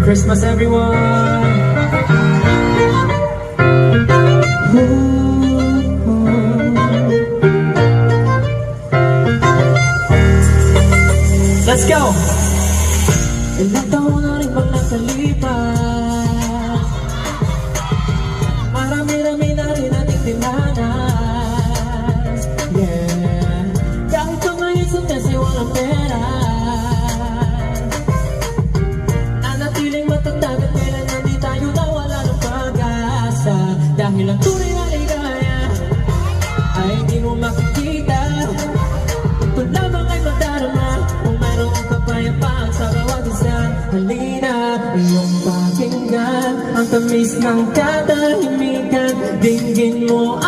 Christmas, everyone! Let's go! Ilang taon na rin bang nakalipas, marami-rami na rin ating dinanas. Yeah, kahit ko ngayon sa kasi walang pera, nanatiling matatag at kailan hindi tayo nawala ng pag-asa. Dahil ang tunay na ligaya ay di mo makikita, ito lamang ay madarama kung mayroong kapayapaan sa bawat isa. Halina, iyong pakinggan ang tamis ng katahimikan, dinggin mo